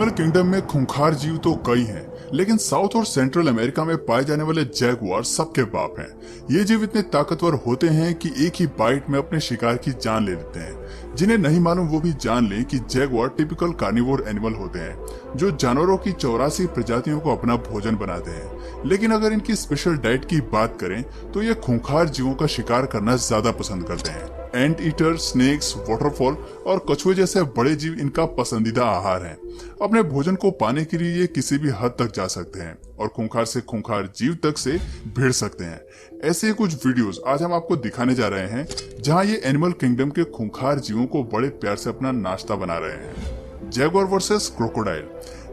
Animal kingdom में खूंखार जीव तो कई हैं, लेकिन साउथ और सेंट्रल अमेरिका में पाए जाने वाले जैगुआर सबके बाप हैं। ये जीव इतने ताकतवर होते हैं कि एक ही बाइट में अपने शिकार की जान ले लेते हैं। जिन्हें नहीं मालूम वो भी जान लें कि जैगुआर टिपिकल कार्निवोर एनिमल होते हैं, जो जानवरों की 84 प्रजातियों को अपना भोजन बनाते हैं। लेकिन अगर इनकी स्पेशल डाइट की बात करें तो ये खूंखार जीवों का शिकार करना ज्यादा पसंद करते हैं। एंट ईटर, स्नेक्स, वाटरफॉल और कछुए जैसे बड़े जीव इनका पसंदीदा आहार हैं। अपने भोजन को पाने के लिए ये किसी भी हद तक जा सकते हैं और खूंखार से खूंखार जीव तक से भिड़ सकते हैं। ऐसे ही कुछ वीडियोस आज हम आपको दिखाने जा रहे हैं, जहां ये एनिमल किंगडम के खूंखार जीवों को बड़े प्यार से अपना नाश्ता बना रहे हैं। Jaguar versus crocodile.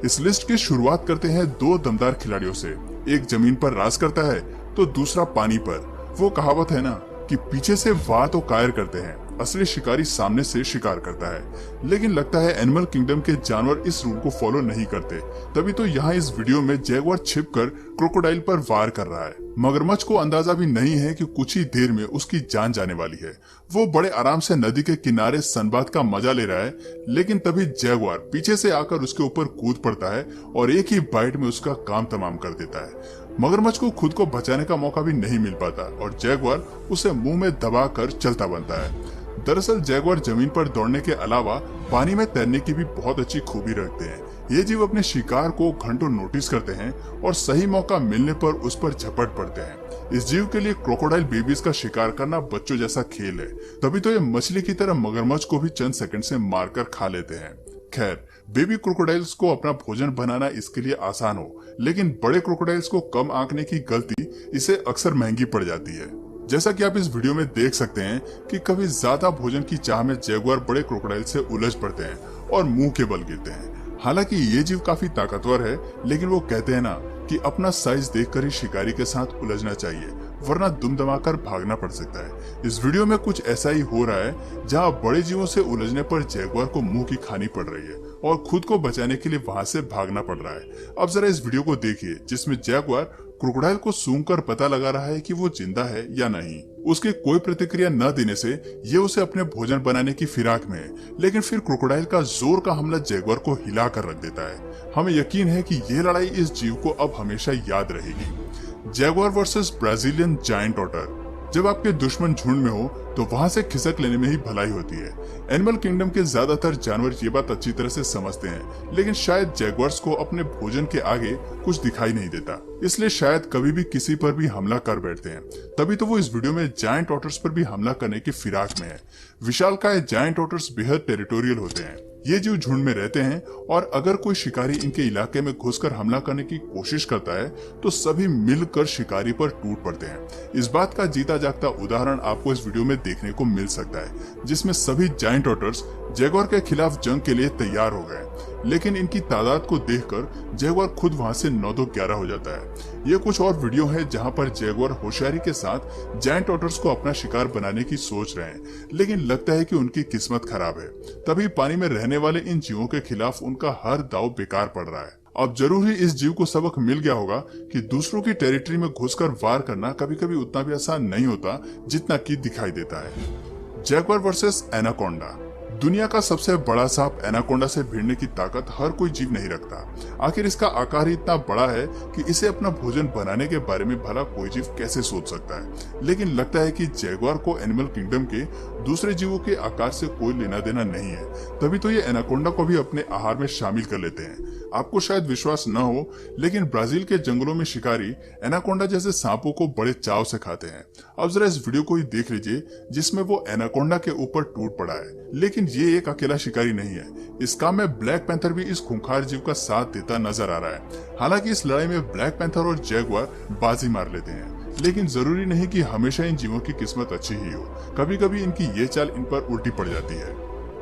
इस लिस्ट की शुरुआत करते हैं दो दमदार खिलाड़ियों से। एक जमीन पर राज करता है तो दूसरा पानी पर। वो कहावत है ना कि पीछे से वार तो कायर करते हैं, असली शिकारी सामने से शिकार करता है। लेकिन लगता है एनिमल किंगडम के जानवर इस रूल को फॉलो नहीं करते, तभी तो यहाँ इस वीडियो में जैगुआर छिपकर क्रोकोडाइल पर वार कर रहा है। मगरमच्छ को अंदाजा भी नहीं है कि कुछ ही देर में उसकी जान जाने वाली है। वो बड़े आराम से नदी के किनारे सनबाथ का मजा ले रहा है, लेकिन तभी जैगुआर पीछे से आकर उसके ऊपर कूद पड़ता है और एक ही बाइट में उसका काम तमाम कर देता है। मगरमच्छ को खुद को बचाने का मौका भी नहीं मिल पाता और जैगुआर उसे मुंह में दबाकर चलता बनता है। दरअसल जैगुआर जमीन पर दौड़ने के अलावा पानी में तैरने की भी बहुत अच्छी खूबी रखते हैं। ये जीव अपने शिकार को घंटों नोटिस करते हैं और सही मौका मिलने पर उस पर झपट पड़ते हैं। इस जीव के लिए क्रोकोडाइल बेबीज का शिकार करना बच्चों जैसा खेल है, तभी तो ये मछली की तरह मगरमच्छ को भी चंद सेकंड से मारकर खा लेते हैं। खैर, बेबी क्रोकोडाइल्स को अपना भोजन बनाना इसके लिए आसान हो, लेकिन बड़े क्रोकोडाइल्स को कम आंकने की गलती इसे अक्सर महंगी पड़ जाती है। जैसा कि आप इस वीडियो में देख सकते हैं कि कभी ज्यादा भोजन की चाह में जैगुआर बड़े क्रोकोडाइल से उलझ पड़ते हैं और मुंह के बल गिरते हैं। हालांकि ये जीव काफी ताकतवर है, लेकिन वो कहते हैं ना कि अपना साइज देखकर ही शिकारी के साथ उलझना चाहिए, वरना दुम दमाकर भागना पड़ सकता है। इस वीडियो में कुछ ऐसा ही हो रहा है, जहां बड़े जीवों से उलझने पर जैगुआर को मुंह की खानी पड़ रही है और खुद को बचाने के लिए वहां से भागना पड़ रहा है। अब जरा इस वीडियो को देखिए, जिसमें जैगुआर क्रोकोडाइल को सूंघकर पता लगा रहा है कि वो जिंदा है या नहीं। उसके कोई प्रतिक्रिया न देने से ये उसे अपने भोजन बनाने की फिराक में है, लेकिन फिर क्रोकोडाइल का जोर का हमला जैगुआर को हिला कर रख देता है। हमें यकीन है कि ये लड़ाई इस जीव को अब हमेशा याद रहेगी। Jaguar versus Brazilian giant otter. जब आपके दुश्मन झुंड में हो तो वहां से खिसक लेने में ही भलाई होती है। एनिमल किंगडम के ज्यादातर जानवर ये बात अच्छी तरह से समझते हैं, लेकिन शायद जैगुआर्स को अपने भोजन के आगे कुछ दिखाई नहीं देता, इसलिए शायद कभी भी किसी पर भी हमला कर बैठते हैं। तभी तो वो इस वीडियो में जायंट ऑटर्स पर भी हमला करने की फिराक में है। विशालकाय जायंट ऑटर्स बेहद टेरिटोरियल होते हैं। ये जीव झुंड में रहते हैं और अगर कोई शिकारी इनके इलाके में घुसकर हमला करने की कोशिश करता है तो सभी मिलकर शिकारी पर टूट पड़ते हैं। इस बात का जीता जागता उदाहरण आपको इस वीडियो में देखने को मिल सकता है, जिसमें सभी जायंट ऑटर्स जैगुआर के खिलाफ जंग के लिए तैयार हो गए। लेकिन इनकी तादाद को देखकर जैगुआर खुद वहां से 9-11 हो जाता है। ये कुछ और वीडियो है जहां पर जैगुआर होशियारी के साथ जायंट ऑटर्स को अपना शिकार बनाने की सोच रहे हैं, लेकिन लगता है कि उनकी किस्मत खराब है। तभी पानी में रहने वाले इन जीवों के खिलाफ उनका हर दाव बेकार पड़ रहा है। अब जरूर ही इस जीव को सबक मिल गया होगा कि दूसरों की टेरिटरी में घुसकर वार करना कभी कभी उतना भी आसान नहीं होता जितना कि दिखाई देता है। Jaguar versus anaconda. दुनिया का सबसे बड़ा सांप एनाकोंडा से भिड़ने की ताकत हर कोई जीव नहीं रखता। आखिर इसका आकार ही इतना बड़ा है कि इसे अपना भोजन बनाने के बारे में भला कोई जीव कैसे सोच सकता है। लेकिन लगता है कि जैगुआर को एनिमल किंगडम के दूसरे जीवों के आकार से कोई लेना देना नहीं है, तभी तो ये एनाकोंडा को भी अपने आहार में शामिल कर लेते हैं। आपको शायद विश्वास न हो, लेकिन ब्राजील के जंगलों में शिकारी एनाकोंडा जैसे सांपों को बड़े चाव से खाते हैं। अब जरा इस वीडियो को ही देख लीजिए, जिसमें वो एनाकोंडा के ऊपर टूट पड़ा है। लेकिन ये एक अकेला शिकारी नहीं है। इस काम में ब्लैक पैंथर भी इस खूंखार जीव का साथ देता नजर आ रहा है। हालांकि इस लड़ाई में ब्लैक पैंथर और जैगुआर बाजी मार लेते हैं, लेकिन जरूरी नहीं कि हमेशा इन जीवों की किस्मत अच्छी ही हो। कभी कभी इनकी ये चाल इन पर उल्टी पड़ जाती है।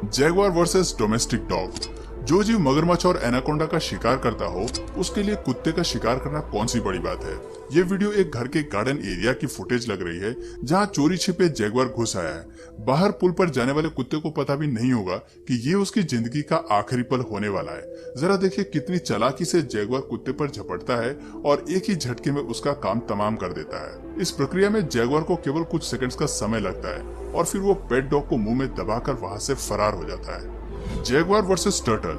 Jaguar versus domestic dog. जो जीव मगरमच्छ और एनाकोंडा का शिकार करता हो, उसके लिए कुत्ते का शिकार करना कौन सी बड़ी बात है। ये वीडियो एक घर के गार्डन एरिया की फुटेज लग रही है, जहां चोरी छिपे जैगुआर घुस आया है। बाहर पुल पर जाने वाले कुत्ते को पता भी नहीं होगा कि ये उसकी जिंदगी का आखिरी पल होने वाला है। जरा देखिए कितनी चालाकी से जैगुआर कुत्ते पर झपटता है और एक ही झटके में उसका काम तमाम कर देता है। इस प्रक्रिया में जैगुआर को केवल कुछ सेकंड्स का समय लगता है और फिर वो पेट डॉग को मुंह में दबाकर वहां से फरार हो जाता है। Jaguar versus turtle.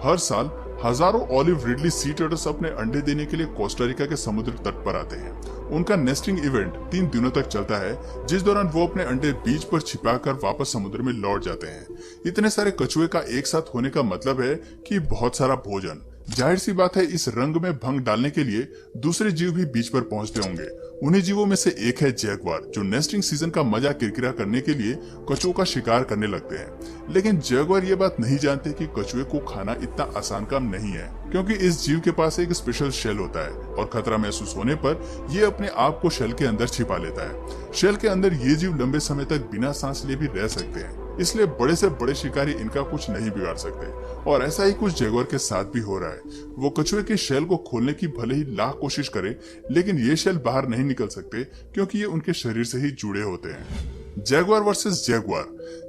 हर साल हजारों ऑलिव रिडली सी टर्टल्स अपने अंडे देने के लिए कोस्टा रिका के समुद्र तट पर आते हैं। उनका नेस्टिंग इवेंट 3 दिनों तक चलता है, जिस दौरान वो अपने अंडे बीच पर छिपाकर वापस समुद्र में लौट जाते हैं। इतने सारे कछुए का एक साथ होने का मतलब है कि बहुत सारा भोजन। जाहिर सी बात है, इस रंग में भंग डालने के लिए दूसरे जीव भी बीच पर पहुंचते होंगे। उन्हीं जीवों में से एक है जैगुआर, जो नेस्टिंग सीजन का मजा किरकिरा करने के लिए कछुओं का शिकार करने लगते हैं। लेकिन जैगुआर ये बात नहीं जानते कि कछुए को खाना इतना आसान काम नहीं है, क्योंकि इस जीव के पास एक स्पेशल शेल होता है और खतरा महसूस होने पर ये अपने आप को शेल के अंदर छिपा लेता है। शेल के अंदर ये जीव लंबे समय तक बिना सांस लिए भी रह सकते हैं, इसलिए बड़े से बड़े शिकारी इनका कुछ नहीं बिगाड़ सकते। और ऐसा ही कुछ जैगुआर के साथ भी हो रहा है। वो कछुए के शेल को खोलने की भले ही लाख कोशिश करे, लेकिन ये शेल बाहर नहीं निकल सकते, क्योंकि ये उनके शरीर से ही जुड़े होते हैं। Jaguar versus Jaguar.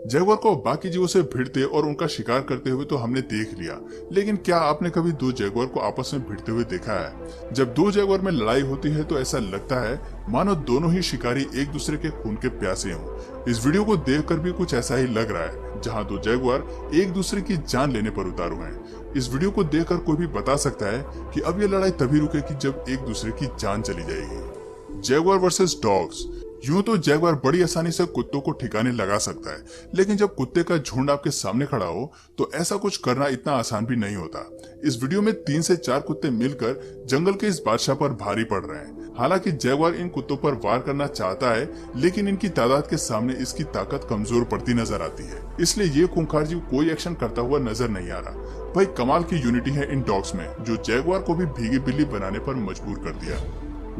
जैगुआर को बाकी जीवों से भिड़ते और उनका शिकार करते हुए तो हमने देख लिया, लेकिन क्या आपने कभी 2 जैगुआर को आपस में भिड़ते हुए देखा है? जब 2 जैगुआर में लड़ाई होती है तो ऐसा लगता है मानो दोनों ही शिकारी एक दूसरे के खून के प्यासे हों। इस वीडियो को देखकर भी कुछ ऐसा ही लग रहा है, जहां 2 जैगुआर एक दूसरे की जान लेने पर उतारू हैं। इस वीडियो को देखकर कोई भी बता सकता है कि अब ये लड़ाई तभी रुकेगी जब एक दूसरे की जान चली जाएगी। Jaguar versus dogs. यूं तो जैगुआर बड़ी आसानी से कुत्तों को ठिकाने लगा सकता है, लेकिन जब कुत्ते का झुंड आपके सामने खड़ा हो तो ऐसा कुछ करना इतना आसान भी नहीं होता। इस वीडियो में 3 से 4 कुत्ते मिलकर जंगल के इस बादशाह पर भारी पड़ रहे हैं। हालांकि जैगुआर इन कुत्तों पर वार करना चाहता है, लेकिन इनकी तादाद के सामने इसकी ताकत कमजोर पड़ती नजर आती है, इसलिए ये खूंखार जीव कोई एक्शन करता हुआ नजर नहीं आ रहा। भाई कमाल की यूनिटी है इन डॉग्स में, जो जैगुआर को भी भीगी बिल्ली बनाने पर मजबूर कर दिया।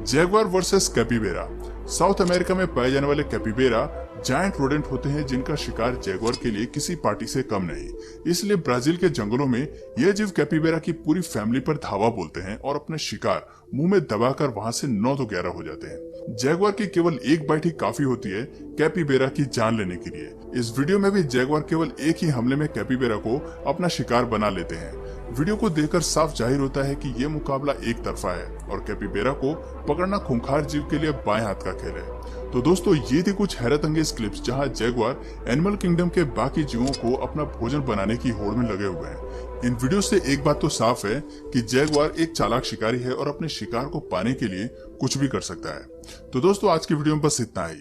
Jaguar versus capybara. South America में पाए जाने वाले कैपिबेरा जायंट रोडेंट होते हैं, जिनका शिकार जैगुआर के लिए किसी पार्टी से कम नहीं। इसलिए ब्राजील के जंगलों में यह जीव कैपिबेरा की पूरी फैमिली पर धावा बोलते हैं और अपने शिकार मुंह में दबाकर वहां से 9 तो 11 हो जाते हैं। जैगुआर की केवल एक बाइट ही काफी होती है कैपिबेरा की जान लेने के लिए। इस वीडियो में भी जैगुआर केवल एक ही हमले में कैपिबेरा को अपना शिकार बना लेते हैं। वीडियो को देखकर साफ जाहिर होता है कि ये मुकाबला एक तरफा है और कैपिबेरा को पकड़ना खूंखार जीव के लिए बाएं हाथ का खेल है। तो दोस्तों, ये थी कुछ हैरत अंगेज क्लिप्स जहां जैगुआर एनिमल किंगडम के बाकी जीवों को अपना भोजन बनाने की होड़ में लगे हुए हैं। इन वीडियो से एक बात तो साफ है कि जैगुआर एक चालाक शिकारी है और अपने शिकार को पाने के लिए कुछ भी कर सकता है। तो दोस्तों, आज की वीडियो में बस इतना ही।